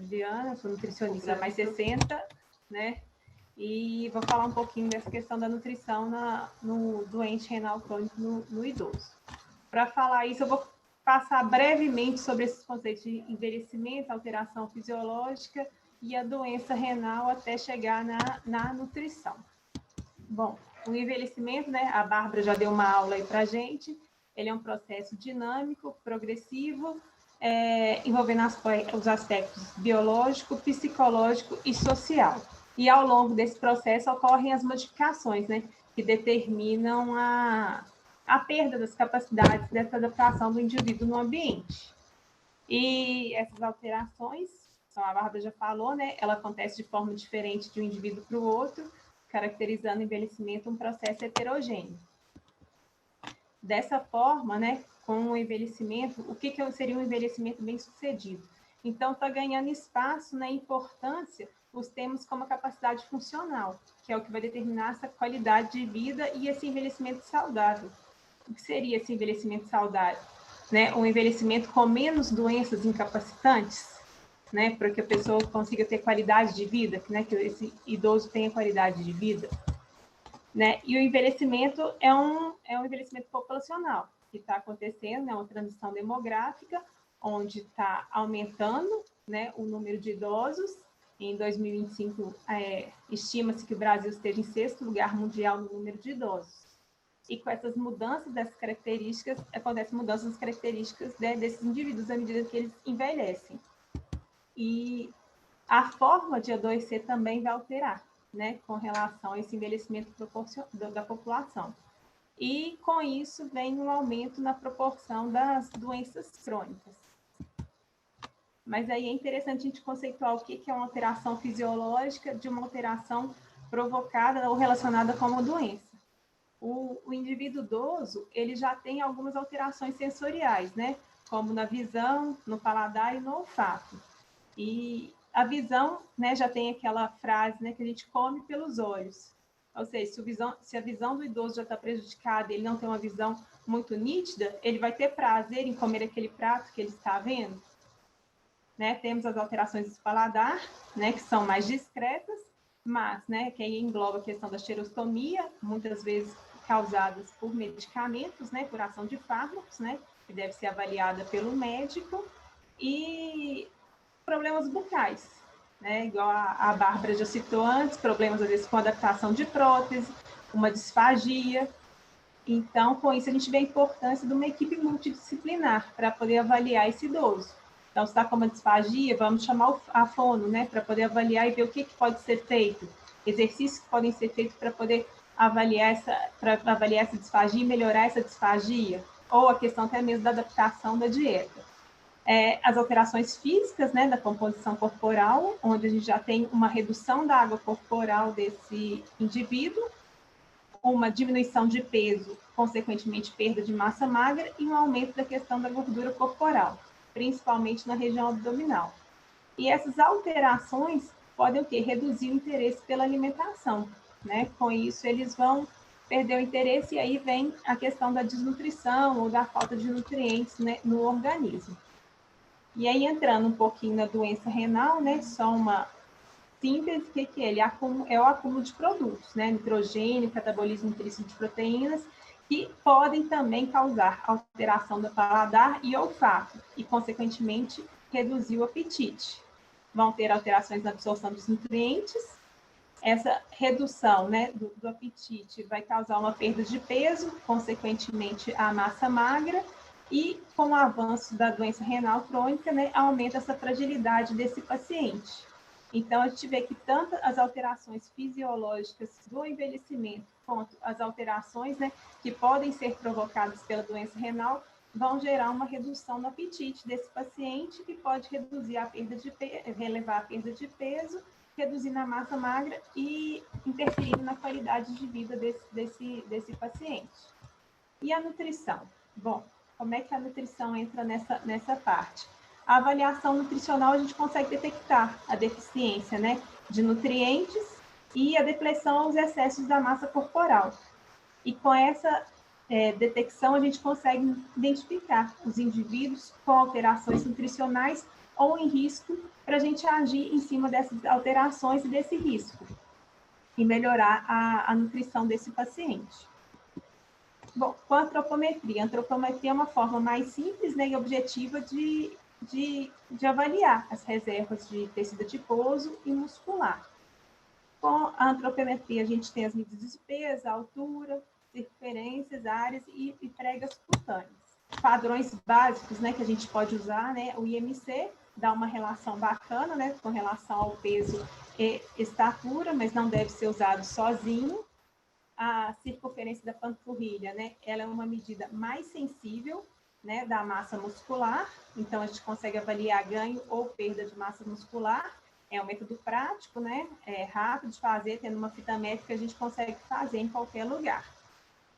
Adriana, sou nutricionista mais 60, né? E vou falar um pouquinho dessa questão da nutrição no doente renal crônico no idoso. Para falar isso, eu vou passar brevemente sobre esses conceitos de envelhecimento, alteração fisiológica e a doença renal até chegar na nutrição. Bom, o envelhecimento, né? A Bárbara já deu uma aula aí para a gente. Ele é um processo dinâmico, progressivo, envolvendo os aspectos biológico, psicológico e social. E ao longo desse processo ocorrem as modificações, né, que determinam a perda das capacidades dessa adaptação do indivíduo no ambiente. E essas alterações, como a Bárbara já falou, né, ela acontece de forma diferente de um indivíduo para o outro, caracterizando o envelhecimento um processo heterogêneo. Dessa forma, né, com o envelhecimento, o que seria um envelhecimento bem-sucedido? Então, está ganhando espaço na importância os termos como a capacidade funcional, que é o que vai determinar essa qualidade de vida e esse envelhecimento saudável. O que seria esse envelhecimento saudável? Né? Um envelhecimento com menos doenças incapacitantes, né? Para que a pessoa consiga ter qualidade de vida, né? Que esse idoso tenha qualidade de vida. Né? E o envelhecimento é um envelhecimento populacional que está acontecendo, né? Uma transição demográfica, onde está aumentando, né, o número de idosos. Em 2025, estima-se que o Brasil esteja em 6º lugar mundial no número de idosos. E com essas mudanças dessas características, acontecem mudanças nas características, né, desses indivíduos à medida que eles envelhecem. E a forma de adoecer também vai alterar, né, com relação a esse envelhecimento da população. E com isso vem um aumento na proporção das doenças crônicas. Mas aí é interessante a gente conceituar o que é uma alteração fisiológica de uma alteração provocada ou relacionada com uma doença. O indivíduo idoso, ele já tem algumas alterações sensoriais, né? Como na visão, no paladar e no olfato. E a visão, né, já tem aquela frase, né, que a gente come pelos olhos. Ou seja, se a visão do idoso já está prejudicada, ele não tem uma visão muito nítida, ele vai ter prazer em comer aquele prato que ele está vendo. Né, temos as alterações do paladar, né, que são mais discretas, mas, né, que aí engloba a questão da xerostomia, muitas vezes causadas por medicamentos, né, por ação de fármacos, né, que deve ser avaliada pelo médico, e problemas bucais, né, igual a Bárbara já citou antes, problemas às vezes com adaptação de prótese, uma disfagia. Então, com isso, a gente vê a importância de uma equipe multidisciplinar para poder avaliar esse idoso. Então, se está com uma disfagia, vamos chamar a fono, né, para poder avaliar e ver o que pode ser feito. Exercícios que podem ser feitos para poder avaliar essa disfagia e melhorar essa disfagia. Ou a questão até mesmo da adaptação da dieta. As alterações físicas, né, da composição corporal, onde a gente já tem uma redução da água corporal desse indivíduo, uma diminuição de peso, consequentemente perda de massa magra e um aumento da questão da gordura corporal, principalmente na região abdominal. E essas alterações podem o quê? Reduzir o interesse pela alimentação, né? Com isso, eles vão perder o interesse e aí vem a questão da desnutrição ou da falta de nutrientes, né, no organismo. E aí, entrando um pouquinho na doença renal, né, só uma síntese, o que é? Ele é o acúmulo de produtos, né, nitrogênio, catabolismo intrínsecico de proteínas, que podem também causar alteração do paladar e olfato, e, consequentemente, reduzir o apetite. Vão ter alterações na absorção dos nutrientes. Essa redução, né, do apetite vai causar uma perda de peso, consequentemente, a massa magra, e com o avanço da doença renal crônica, né, aumenta essa fragilidade desse paciente. Então, a gente vê que tanto as alterações fisiológicas do envelhecimento quanto as alterações, né, que podem ser provocadas pela doença renal vão gerar uma redução no apetite desse paciente, que pode reduzir a perda de relevar a perda de peso, reduzindo a massa magra e interferindo na qualidade de vida desse paciente. E a nutrição? Bom, como é que a nutrição entra nessa parte? A avaliação nutricional, a gente consegue detectar a deficiência, né, de nutrientes e a depressão aos excessos da massa corporal. E com essa detecção, a gente consegue identificar os indivíduos com alterações nutricionais ou em risco para a gente agir em cima dessas alterações e desse risco e melhorar a nutrição desse paciente. Bom, com a antropometria. A antropometria é uma forma mais simples, né, e objetiva de avaliar as reservas de tecido adiposo e muscular. Com a antropometria, a gente tem as medidas de peso, altura, circunferências, áreas e pregas cutâneas. Padrões básicos, né, que a gente pode usar, né, o IMC dá uma relação bacana, né, com relação ao peso e estatura, mas não deve ser usado sozinho. A circunferência da panturrilha, né, ela é uma medida mais sensível, né, da massa muscular, então a gente consegue avaliar ganho ou perda de massa muscular. É um método prático, né, rápido de fazer, tendo uma fita métrica a gente consegue fazer em qualquer lugar.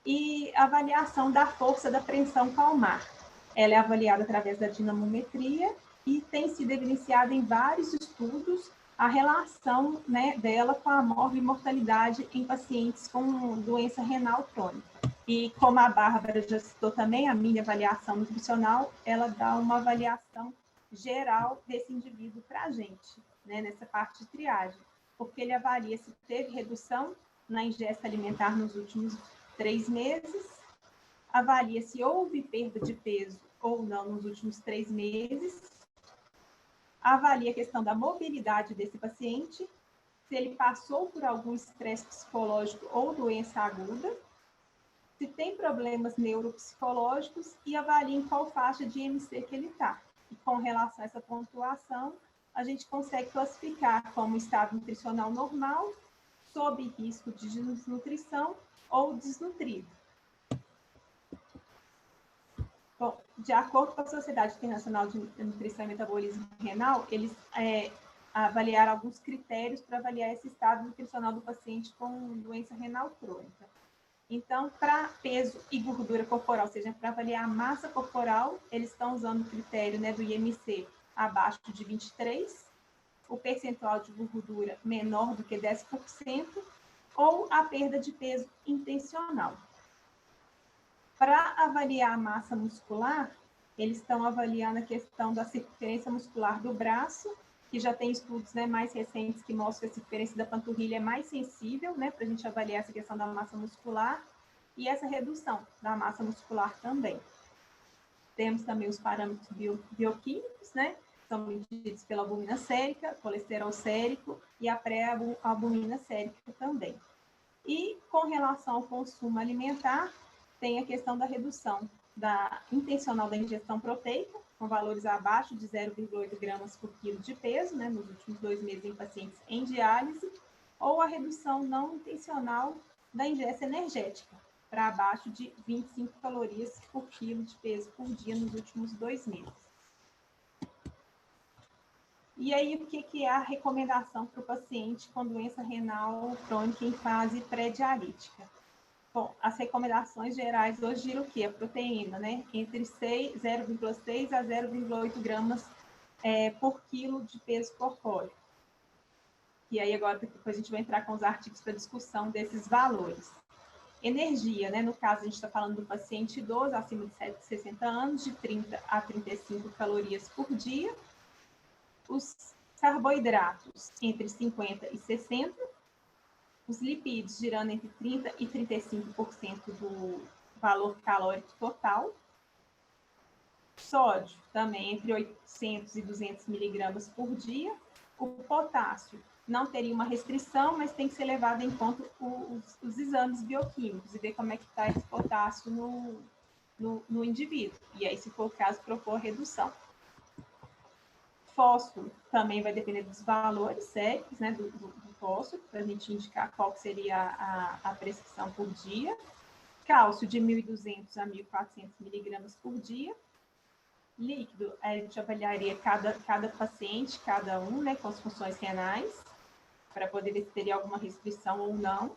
E a avaliação da força da pressão palmar. Ela é avaliada através da dinamometria e tem sido evidenciada em vários estudos a relação, né, dela com a mortalidade em pacientes com doença renal crônica. E como a Bárbara já citou também, a minha avaliação nutricional, ela dá uma avaliação geral desse indivíduo para a gente, né, nessa parte de triagem, porque ele avalia se teve redução na ingesta alimentar nos últimos 3 meses, avalia se houve perda de peso ou não nos últimos 3 meses, avalia a questão da mobilidade desse paciente, se ele passou por algum estresse psicológico ou doença aguda, se tem problemas neuropsicológicos e avalia em qual faixa de IMC que ele está. E com relação a essa pontuação, a gente consegue classificar como estado nutricional normal, sob risco de desnutrição ou desnutrido. Bom, de acordo com a Sociedade Internacional de Nutrição e Metabolismo Renal, eles avaliaram alguns critérios para avaliar esse estado nutricional do paciente com doença renal crônica. Então, para peso e gordura corporal, ou seja, para avaliar a massa corporal, eles estão usando o critério, né, do IMC abaixo de 23, o percentual de gordura menor do que 10%, ou a perda de peso intencional. Para avaliar a massa muscular, eles estão avaliando a questão da circunferência muscular do braço, que já tem estudos, né, mais recentes que mostram que a circunferência da panturrilha é mais sensível, né, para a gente avaliar essa questão da massa muscular, e essa redução da massa muscular também. Temos também os parâmetros bioquímicos, né, são medidos pela albumina sérica, colesterol sérico e a pré-albumina sérica também. E com relação ao consumo alimentar, tem a questão da redução intencional da ingestão proteica, com valores abaixo de 0,8 gramas por quilo de peso, né, nos últimos 2 meses em pacientes em diálise, ou a redução não intencional da ingesta energética, para abaixo de 25 calorias por quilo de peso por dia nos últimos 2 meses. E aí, o que é a recomendação para o paciente com doença renal crônica em fase pré-dialítica? Bom, as recomendações gerais hoje giram o quê? A proteína, né? Entre 0,6 a 0,8 gramas por quilo de peso corpóreo. E aí, agora, depois a gente vai entrar com os artigos para discussão desses valores. Energia, né? No caso, a gente está falando do paciente idoso, acima de 60 anos, de 30 a 35 calorias por dia. Os carboidratos, entre 50 e 60. Os lipídios, girando entre 30% e 35% do valor calórico total. Sódio, também entre 800 e 200 miligramas por dia. O potássio não teria uma restrição, mas tem que ser levado em conta os exames bioquímicos e ver como é que está esse potássio no indivíduo. E aí, se for o caso, propor a redução. Fósforo também vai depender dos valores sérios, né, do fósforo, para a gente indicar qual seria a prescrição por dia. Cálcio de 1.200 a 1.400 miligramas por dia. Líquido, a gente avaliaria cada paciente, cada um, né, com as funções renais, para poder ver se teria alguma restrição ou não.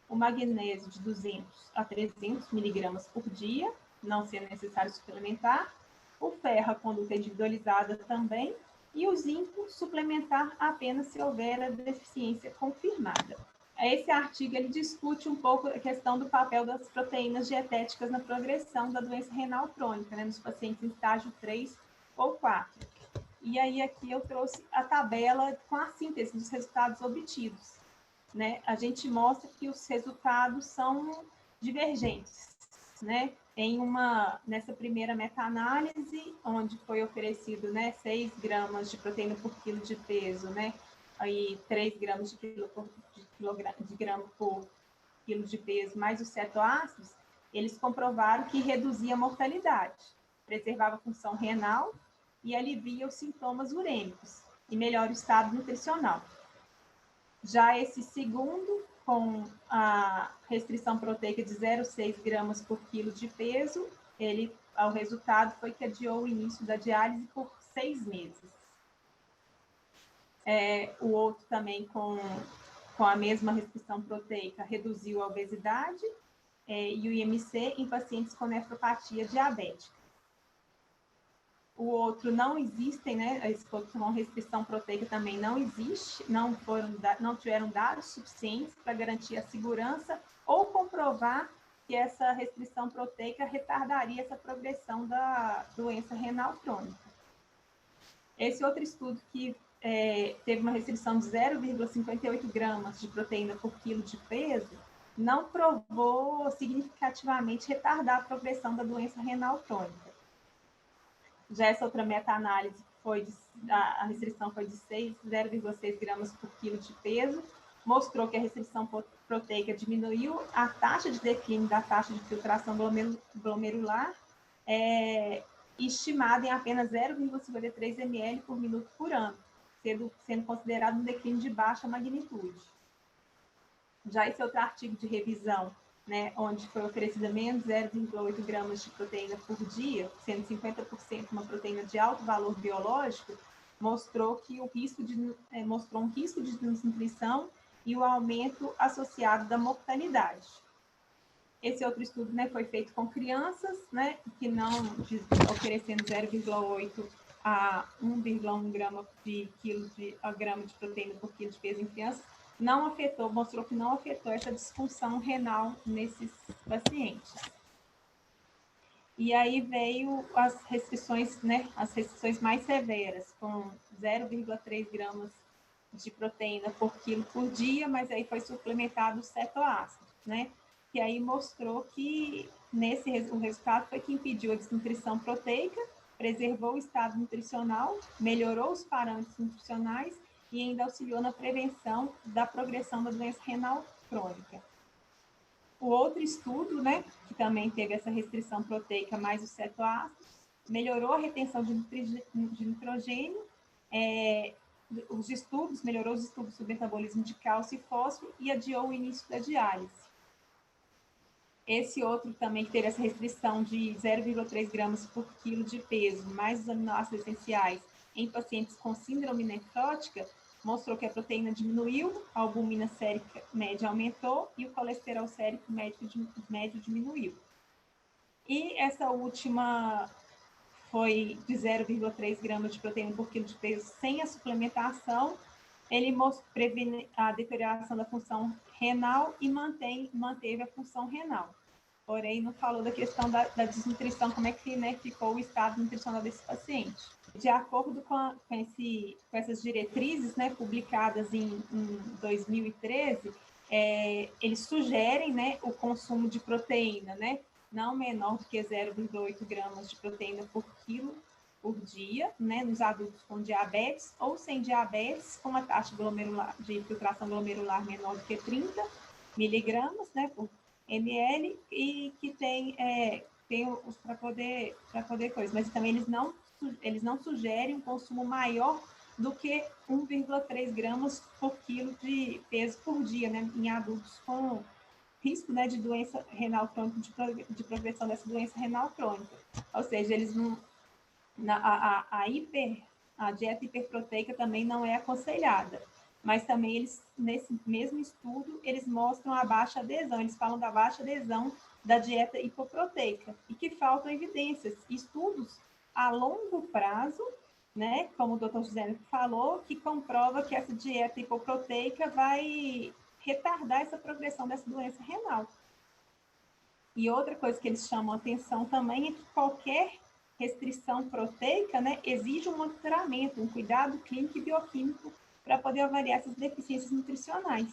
O magnésio de 200 a 300 miligramas por dia, não sendo necessário suplementar. O ferro, a conduta individualizada também. E o zinco, suplementar apenas se houver a deficiência confirmada. Esse artigo ele discute um pouco a questão do papel das proteínas dietéticas na progressão da doença renal crônica, né, nos pacientes em estágio 3 ou 4. E aí aqui eu trouxe a tabela com a síntese dos resultados obtidos, né? A gente mostra que os resultados são divergentes, né? Nessa primeira meta-análise, onde foi oferecido, né, 6 gramas de proteína por quilo de peso, né? Aí 3 gramas de grama por quilo de peso, mais os cetoácidos, eles comprovaram que reduzia a mortalidade, preservava a função renal e alivia os sintomas urêmicos e melhora o estado nutricional. Já esse segundo, com a restrição proteica de 0,6 gramas por quilo de peso, o resultado foi que adiou o início da diálise por 6 meses. O outro também com a mesma restrição proteica reduziu a obesidade e o IMC em pacientes com nefropatia diabética. O outro não existem, né? Com restrição proteica também não existe, não tiveram dados suficientes para garantir a segurança ou comprovar que essa restrição proteica retardaria essa progressão da doença renal crônica. Esse outro estudo que teve uma restrição de 0,58 gramas de proteína por quilo de peso, não provou significativamente retardar a progressão da doença renal crônica. Já essa outra meta-análise, a restrição foi de 0,6 gramas por quilo de peso, mostrou que a restrição proteica diminuiu a taxa de declínio da taxa de filtração glomerular, estimada em apenas 0,53 ml por minuto por ano, sendo considerado um declínio de baixa magnitude. Já esse outro artigo de revisão, né, onde foi oferecida menos 0,8 gramas de proteína por dia, sendo 50% uma proteína de alto valor biológico, mostrou um risco de desnutrição e o aumento associado da mortalidade. Esse outro estudo, né, foi feito com crianças, né, que não oferecendo 0,8 a 1,1 grama de proteína por quilo de peso em crianças, mostrou que não afetou essa disfunção renal nesses pacientes. E aí veio as restrições, né, as restrições mais severas, com 0,3 gramas de proteína por quilo por dia, mas aí foi suplementado o cetoácido, né? E aí mostrou que o resultado foi que impediu a desnutrição proteica, preservou o estado nutricional, melhorou os parâmetros nutricionais e ainda auxiliou na prevenção da progressão da doença renal crônica. O outro estudo, né, que também teve essa restrição proteica mais os cetoácidos, melhorou a retenção de nitrogênio, melhorou os estudos sobre metabolismo de cálcio e fósforo e adiou o início da diálise. Esse outro também que teve essa restrição de 0,3 gramas por quilo de peso, mais os aminoácidos essenciais em pacientes com síndrome nefrótica, mostrou que a proteína diminuiu, a albumina sérica média aumentou e o colesterol sérico médio diminuiu. E essa última foi de 0,3 gramas de proteína por quilo de peso sem a suplementação. Ele previne a deterioração da função renal e manteve a função renal. Porém, não falou da questão da desnutrição, como é que, né, ficou o estado nutricional desse paciente. De acordo com essas diretrizes, né, publicadas em 2013, eles sugerem, né, o consumo de proteína, né, não menor do que 0,8 gramas de proteína por quilo por dia, né, nos adultos com diabetes ou sem diabetes, com uma taxa de filtração glomerular menor do que 30 miligramas, né, por ml, e que tem os para poder coisa, mas também eles não sugerem um consumo maior do que 1,3 gramas por quilo de peso por dia, né, em adultos com risco, né, de doença renal crônica, de progressão dessa doença renal crônica. Ou seja, eles não a dieta hiperproteica também não é aconselhada, mas também nesse mesmo estudo, eles mostram a baixa adesão, eles falam da baixa adesão da dieta hipoproteica e que faltam evidências, estudos a longo prazo, né, como o Dr. José falou, que comprova que essa dieta hipoproteica vai retardar essa progressão dessa doença renal. E outra coisa que eles chamam a atenção também é que qualquer restrição proteica, né, exige um monitoramento, um cuidado clínico e bioquímico para poder avaliar essas deficiências nutricionais.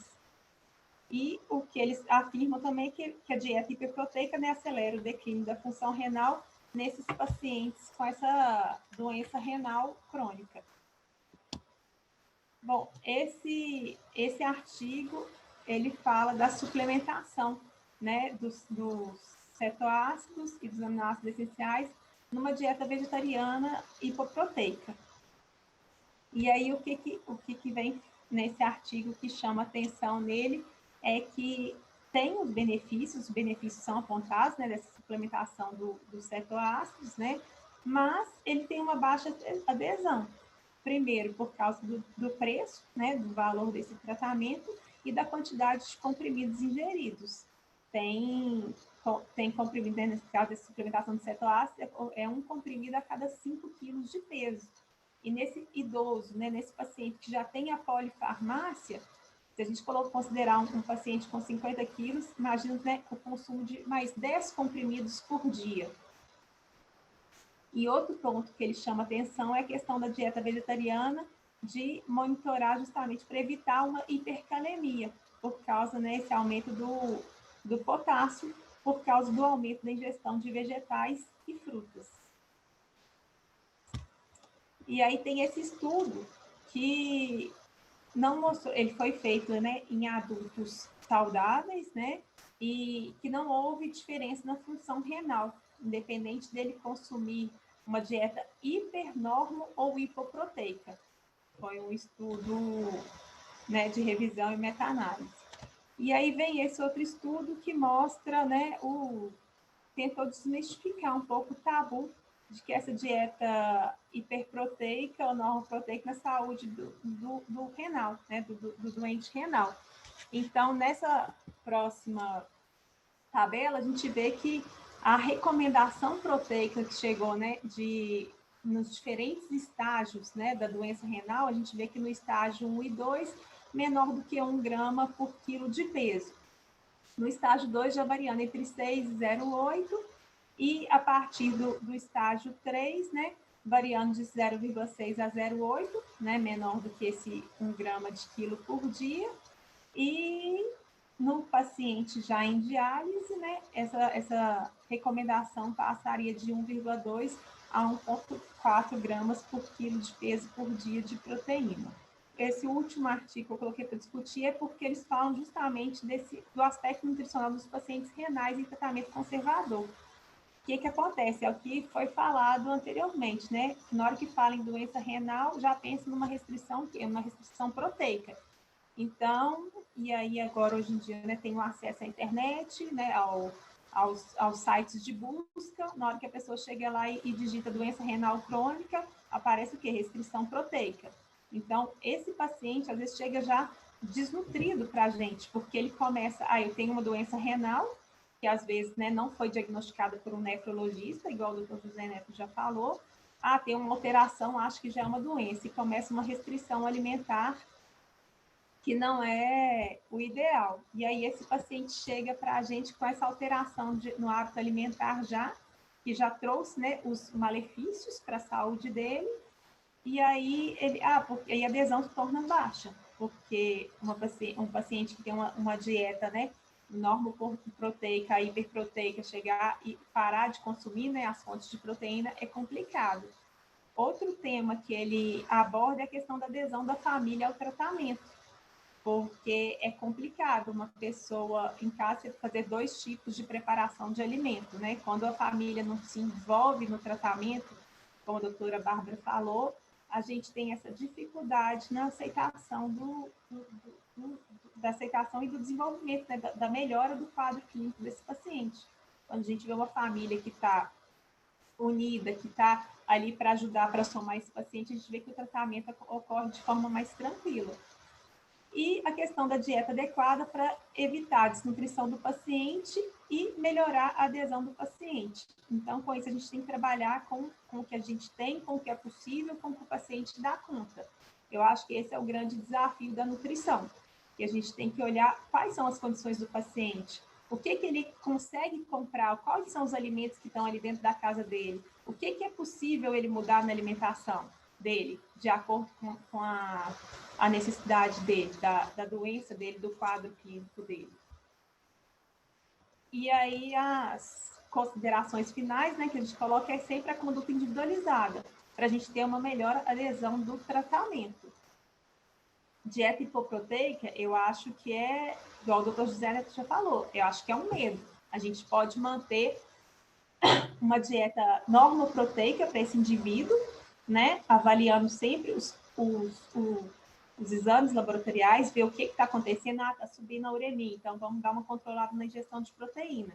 E o que eles afirmam também é que a dieta hiperproteica, né, acelera o declínio da função renal nesses pacientes com essa doença renal crônica. Bom, esse artigo, ele fala da suplementação, né, dos cetoácidos e dos aminoácidos essenciais numa dieta vegetariana hipoproteica. E aí, o que vem nesse artigo que chama atenção nele é que tem os benefícios são apontados, né, dessa suplementação dos cetoácidos, né, mas ele tem uma baixa adesão. Primeiro, por causa do preço, né, do valor desse tratamento e da quantidade de comprimidos ingeridos. Tem comprimido, né, nesse caso, essa suplementação de cetoácido, é um comprimido a cada 5 quilos de peso. E nesse idoso, né, nesse paciente que já tem a polifarmácia, se a gente considerar um paciente com 50 quilos, imagina, né, o consumo de mais 10 comprimidos por dia. E outro ponto que ele chama atenção é a questão da dieta vegetariana, de monitorar justamente para evitar uma hipercalemia, por causa, né, esse aumento do potássio, por causa do aumento da ingestão de vegetais e frutas. E aí tem esse estudo que não mostrou, ele foi feito, né, em adultos saudáveis, né, e que não houve diferença na função renal, independente dele consumir uma dieta hipernormo ou hipoproteica. Foi um estudo, né, de revisão e meta-análise. E aí vem esse outro estudo que mostra, né, tentou desmistificar um pouco o tabu de que essa dieta hiperproteica ou normoproteica na saúde do renal, né, do doente renal. Então, nessa próxima tabela, a gente vê que a recomendação proteica que chegou, né, nos diferentes estágios, né, da doença renal, a gente vê que no estágio 1 e 2, menor do que 1 grama por quilo de peso. No estágio 2, já variando entre 6 e 0,8, e a partir do estágio 3, né, variando de 0,6 a 0,8, né, menor do que esse 1 grama de quilo por dia. E no paciente já em diálise, né, essa recomendação passaria de 1,2 a 1,4 gramas por quilo de peso por dia de proteína. Esse último artigo que eu coloquei para discutir é porque eles falam justamente do aspecto nutricional dos pacientes renais em tratamento conservador. O que acontece? É o que foi falado anteriormente, né? Na hora que fala em doença renal, já pensa numa restrição, que é uma restrição proteica. Então, e aí agora hoje em dia, né, tem o acesso à internet, né, aos sites de busca. Na hora que a pessoa chega lá e digita doença renal crônica, aparece o quê? Restrição proteica. Então, esse paciente às vezes chega já desnutrido para a gente, porque ele começa, eu tenho uma doença renal, que às vezes, né, não foi diagnosticada por um nefrologista, igual o Dr. José Neto já falou. Tem uma alteração, acho que já é uma doença, e começa uma restrição alimentar que não é o ideal. E aí esse paciente chega para a gente com essa alteração no hábito alimentar já, que já trouxe, né, os malefícios para a saúde dele, e aí porque aí a adesão se torna baixa, porque um paciente que tem uma dieta, né, normoproteica, hiperproteica, chegar e parar de consumir, né, as fontes de proteína é complicado. Outro tema que ele aborda é a questão da adesão da família ao tratamento, porque é complicado uma pessoa em casa fazer 2 tipos de preparação de alimento, né? Quando a família não se envolve no tratamento, como a doutora Bárbara falou, a gente tem essa dificuldade na aceitação da aceitação e do desenvolvimento, né? da melhora do quadro clínico desse paciente. Quando a gente vê uma família que está unida, que está ali para ajudar, para somar esse paciente, a gente vê que o tratamento ocorre de forma mais tranquila. E a questão da dieta adequada para evitar a desnutrição do paciente e melhorar a adesão do paciente. Então, com isso, a gente tem que trabalhar com o que a gente tem, com o que é possível, com o que o paciente dá conta. Eu acho que esse é o grande desafio da nutrição. que a gente tem que olhar quais são as condições do paciente, o que ele consegue comprar, quais são os alimentos que estão ali dentro da casa dele, o que é possível ele mudar na alimentação dele, de acordo com a necessidade dele, da doença dele, do quadro clínico dele. E aí as considerações finais, né, que a gente coloca é sempre a conduta individualizada, para a gente ter uma melhor adesão do tratamento. Dieta hipoproteica, eu acho que é, igual o doutor José Neto já falou, eu acho que é um medo. A gente pode manter uma dieta normoproteica para esse indivíduo, né, avaliando sempre os exames laboratoriais, ver o que está acontecendo, está subindo a uremia, então vamos dar uma controlada na ingestão de proteína.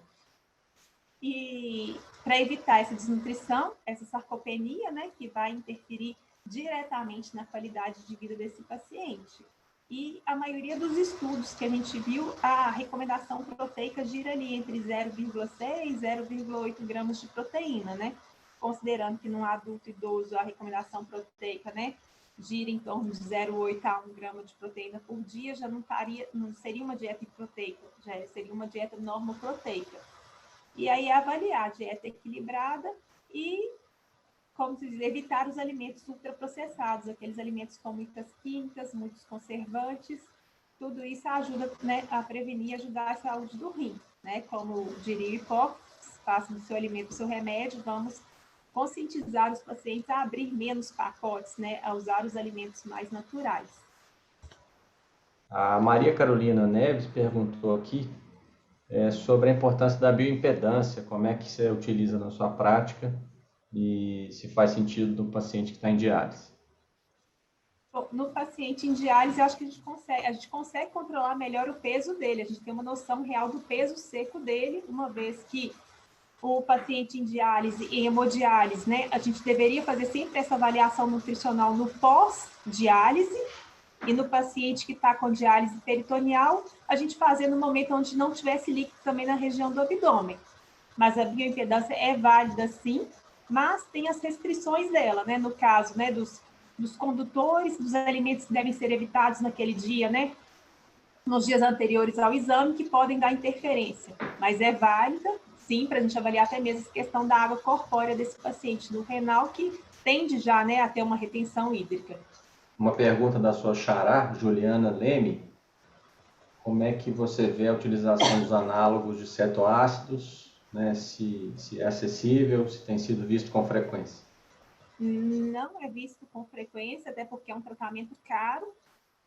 E para evitar essa desnutrição, essa sarcopenia, né, que vai interferir diretamente na qualidade de vida desse paciente. E a maioria dos estudos que a gente viu, a recomendação proteica gira ali entre 0,6 e 0,8 gramas de proteína, né? Considerando que num adulto idoso a recomendação proteica, né, gira em torno de 0,8 a 1 grama de proteína por dia, já não seria uma dieta hipoproteica, já seria uma dieta normoproteica. E aí avaliar a dieta equilibrada e, como se diz, evitar os alimentos ultraprocessados, aqueles alimentos com muitas químicas, muitos conservantes. Tudo isso ajuda, né, a prevenir e ajudar a saúde do rim, né? Como diria o Hipócrates, faça do seu alimento o seu remédio, vamos conscientizar os pacientes a abrir menos pacotes, né, a usar os alimentos mais naturais. A Maria Carolina Neves perguntou aqui sobre a importância da bioimpedância, como é que você utiliza na sua prática e se faz sentido no paciente que está em diálise. Bom, no paciente em diálise, eu acho que a gente consegue controlar melhor o peso dele, a gente tem uma noção real do peso seco dele, uma vez que o paciente em diálise e hemodiálise, né, a gente deveria fazer sempre essa avaliação nutricional no pós-diálise, e no paciente que está com diálise peritoneal, a gente fazer no momento onde não tivesse líquido também na região do abdômen. Mas a bioimpedância é válida sim, mas tem as restrições dela, né? No caso, né, dos condutores, dos alimentos que devem ser evitados naquele dia, né? Nos dias anteriores ao exame, que podem dar interferência. Mas é válida, sim, para a gente avaliar até mesmo a questão da água corpórea desse paciente do renal, que tende já, né, a ter uma retenção hídrica. Uma pergunta da sua xará, Juliana Leme. Como é que você vê a utilização dos análogos de cetoácidos, né? Se é acessível, se tem sido visto com frequência? Não é visto com frequência, até porque é um tratamento caro.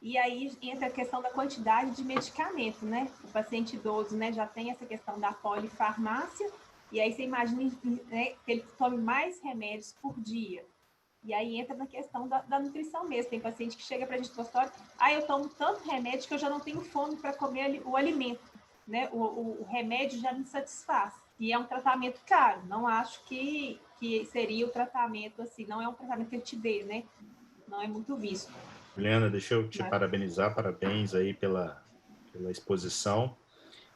E aí entra a questão da quantidade de medicamento, né? O paciente idoso, né, já tem essa questão da polifarmácia, e aí você imagina, né, que ele tome mais remédios por dia. E aí entra na questão da nutrição mesmo. Tem paciente que chega para a gente no consultório, eu tomo tanto remédio que eu já não tenho fome para comer o alimento, né? O remédio já me satisfaz. E é um tratamento caro. Não acho que seria o tratamento assim, não é um tratamento que ele te dê, né? Não é muito visto. Juliana, deixa eu te parabenizar, parabéns aí pela exposição.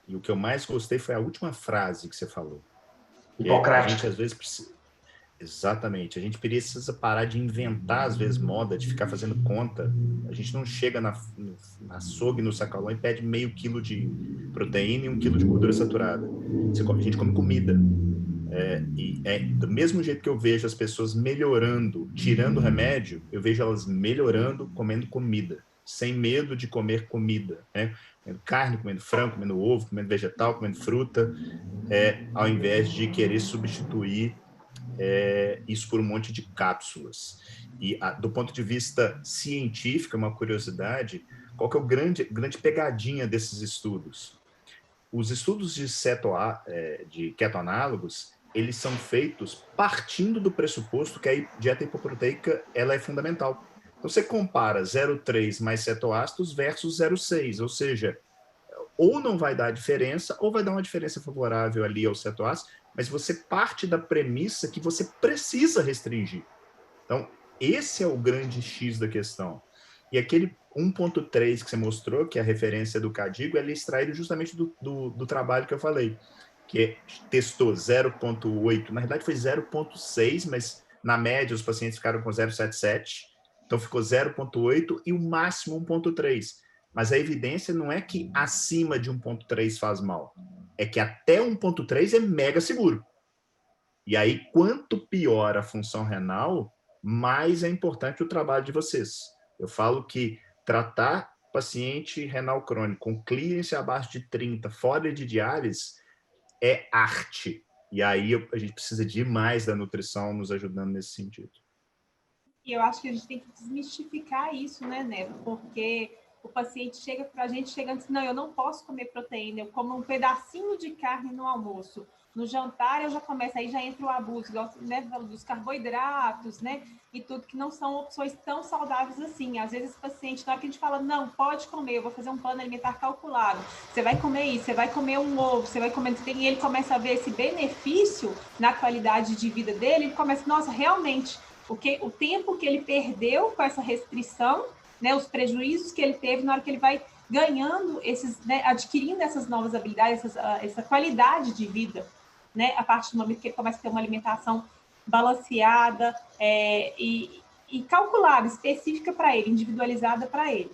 E o que eu mais gostei foi a última frase que você falou. Hipocrática. A gente às vezes precisa... Exatamente. A gente precisa parar de inventar, às vezes, moda, de ficar fazendo conta. A gente não chega na açougue, no sacolão e pede meio quilo de proteína e 1 quilo de gordura saturada. A gente come comida. Do mesmo jeito que eu vejo as pessoas melhorando, tirando remédio, eu vejo elas melhorando, comendo comida, sem medo de comer comida, né? Comendo carne, comendo frango, comendo ovo, comendo vegetal, comendo fruta, ao invés de querer substituir isso por um monte de cápsulas. E do ponto de vista científico, uma curiosidade, qual que é o grande pegadinha desses estudos? Os estudos de ketoanálogos, eles são feitos partindo do pressuposto que a dieta hipoproteica ela é fundamental. Então, você compara 0,3 mais cetoácidos versus 0,6, ou seja, ou não vai dar diferença, ou vai dar uma diferença favorável ali ao cetoácido, mas você parte da premissa que você precisa restringir. Então, esse é o grande X da questão. E aquele 1.3 que você mostrou, que é a referência do Cadigo, ele é extraído justamente do trabalho que eu falei, que testou 0.8, na verdade foi 0.6, mas na média os pacientes ficaram com 0.77, então ficou 0.8 e o máximo 1.3. Mas a evidência não é que acima de 1,3 faz mal. É que até 1,3 é mega seguro. E aí, quanto pior a função renal, mais é importante o trabalho de vocês. Eu falo que tratar paciente renal crônico com clearance abaixo de 30, fora de diálise, é arte. E aí a gente precisa demais da nutrição nos ajudando nesse sentido. E eu acho que a gente tem que desmistificar isso, né, Neto? Porque o paciente chega para a gente chegando assim, não, eu não posso comer proteína, eu como um pedacinho de carne no almoço. No jantar eu já começo, aí já entra o abuso, né, dos carboidratos, né, e tudo que não são opções tão saudáveis assim. Às vezes o paciente, na hora que a gente fala, não, pode comer, eu vou fazer um plano alimentar calculado, você vai comer isso, você vai comer um ovo, você vai comer, e ele começa a ver esse benefício na qualidade de vida dele, ele começa, nossa, realmente, porque o tempo que ele perdeu com essa restrição, né, os prejuízos que ele teve na hora que ele vai ganhando esses, né, adquirindo essas novas habilidades, essa qualidade de vida, né, a partir do momento que ele começa a ter uma alimentação balanceada e calculada, específica para ele, individualizada para ele.